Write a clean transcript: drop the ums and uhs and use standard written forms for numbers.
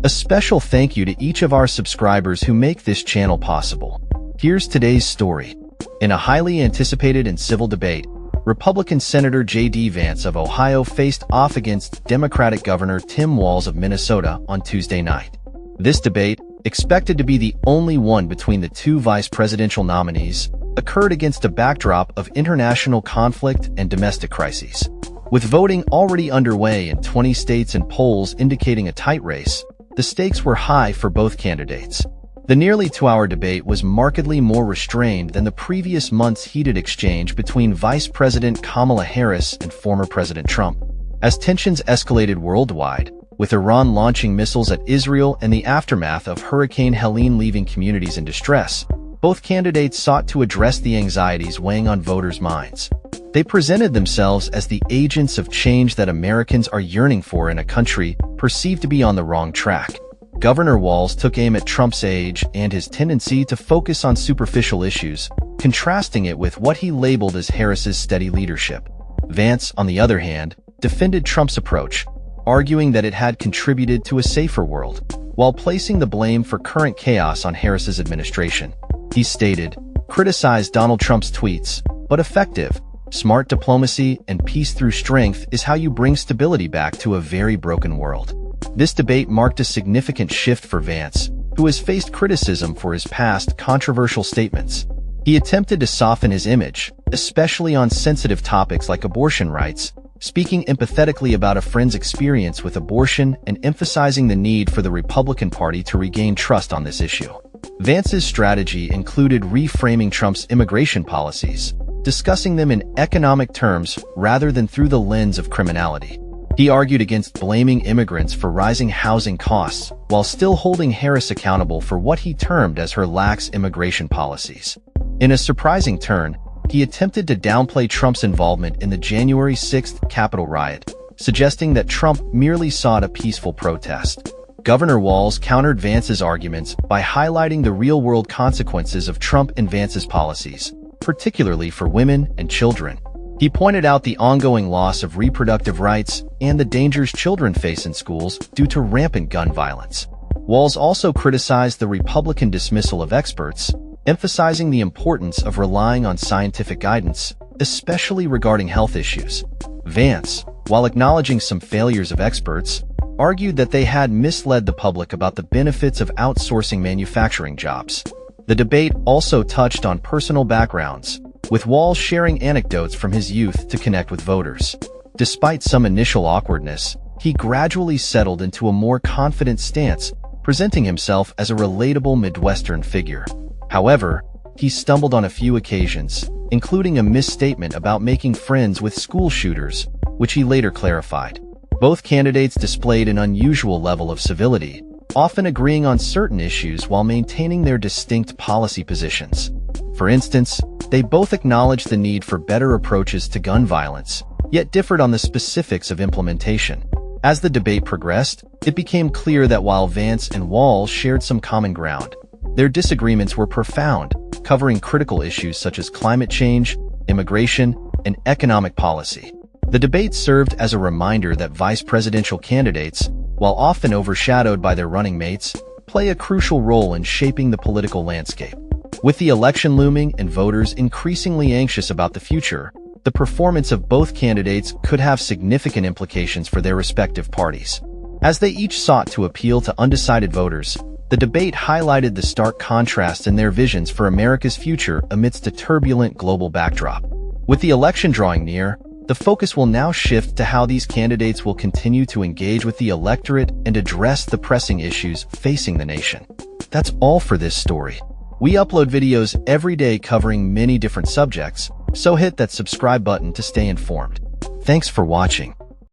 A special thank you to each of our subscribers who make this channel possible. Here's today's story. In a highly anticipated and civil debate, Republican Senator J.D. Vance of Ohio faced off against Democratic Governor Tim Walz of Minnesota on Tuesday night. This debate, expected to be the only one between the two vice presidential nominees, occurred against a backdrop of international conflict and domestic crises. With voting already underway in 20 states and polls indicating a tight race, the stakes were high for both candidates. The nearly two-hour debate was markedly more restrained than the previous month's heated exchange between Vice President Kamala Harris and former President Trump. As tensions escalated worldwide, with Iran launching missiles at Israel and the aftermath of Hurricane Helene leaving communities in distress, both candidates sought to address the anxieties weighing on voters' minds. They presented themselves as the agents of change that Americans are yearning for in a country perceived to be on the wrong track. Governor Walz took aim at Trump's age and his tendency to focus on superficial issues, contrasting it with what he labeled as Harris's steady leadership. Vance, on the other hand, defended Trump's approach, arguing that it had contributed to a safer world, while placing the blame for current chaos on Harris's administration. He stated, "Criticize Donald Trump's tweets, but effective, smart diplomacy and peace through strength is how you bring stability back to a very broken world." This debate marked a significant shift for Vance, who has faced criticism for his past controversial statements. He attempted to soften his image, especially on sensitive topics like abortion rights, speaking empathetically about a friend's experience with abortion and emphasizing the need for the Republican Party to regain trust on this issue. Vance's strategy included reframing Trump's immigration policies, discussing them in economic terms rather than through the lens of criminality. He argued against blaming immigrants for rising housing costs, while still holding Harris accountable for what he termed as her lax immigration policies. In a surprising turn, he attempted to downplay Trump's involvement in the January 6th Capitol riot, suggesting that Trump merely sought a peaceful protest. Governor Walz countered Vance's arguments by highlighting the real-world consequences of Trump and Vance's policies, particularly for women and children. He pointed out the ongoing loss of reproductive rights and the dangers children face in schools due to rampant gun violence. Walz also criticized the Republican dismissal of experts, emphasizing the importance of relying on scientific guidance, especially regarding health issues. Vance, while acknowledging some failures of experts, argued that they had misled the public about the benefits of outsourcing manufacturing jobs. The debate also touched on personal backgrounds, with Walz sharing anecdotes from his youth to connect with voters. Despite some initial awkwardness, he gradually settled into a more confident stance, presenting himself as a relatable Midwestern figure. However, he stumbled on a few occasions, including a misstatement about making friends with school shooters, which he later clarified. Both candidates displayed an unusual level of civility, often agreeing on certain issues while maintaining their distinct policy positions. For instance, they both acknowledged the need for better approaches to gun violence, yet differed on the specifics of implementation. As the debate progressed, it became clear that while Vance and Walz shared some common ground, their disagreements were profound, covering critical issues such as climate change, immigration, and economic policy. The debate served as a reminder that vice presidential candidates, while often overshadowed by their running mates, play a crucial role in shaping the political landscape. With the election looming and voters increasingly anxious about the future, the performance of both candidates could have significant implications for their respective parties. As they each sought to appeal to undecided voters, the debate highlighted the stark contrast in their visions for America's future amidst a turbulent global backdrop. With the election drawing near, the focus will now shift to how these candidates will continue to engage with the electorate and address the pressing issues facing the nation. That's all for this story. We upload videos every day covering many different subjects, so hit that subscribe button to stay informed. Thanks for watching.